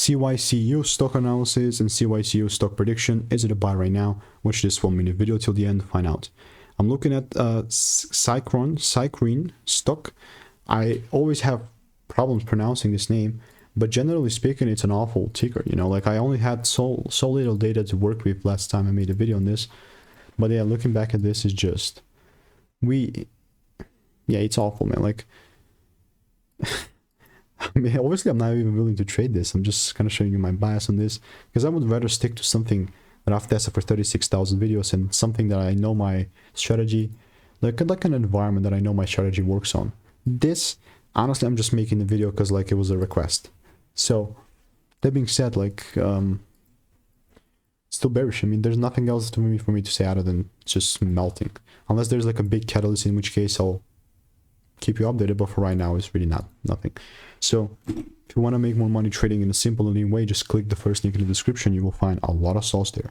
CYCU stock analysis and CYCU stock prediction. Is it a buy right now? Watch this 1-minute video till the end to find out. I'm looking at Cycurion stock. I always have problems pronouncing this name, but generally speaking, it's an awful ticker. You know, like I only had so little data to work with last time I made a video on this. But yeah, looking back at this is just yeah, it's awful, man. Like I mean, obviously I'm not even willing to trade this. I'm just kind of showing you my bias on this because I would rather stick to something that I've tested for 36,000 videos and something that I know my strategy, like an environment that I know my strategy works on. This, honestly, I'm just making the video because like it was a request. So that being said, like still bearish. I mean, there's nothing else for me to say other than just melting, unless there's like a big catalyst, in which case I'll keep you updated. But for right now, it's really nothing. So if you want to make more money trading in a simple and lean way, just click the first link in the description. You will find a lot of sauce there.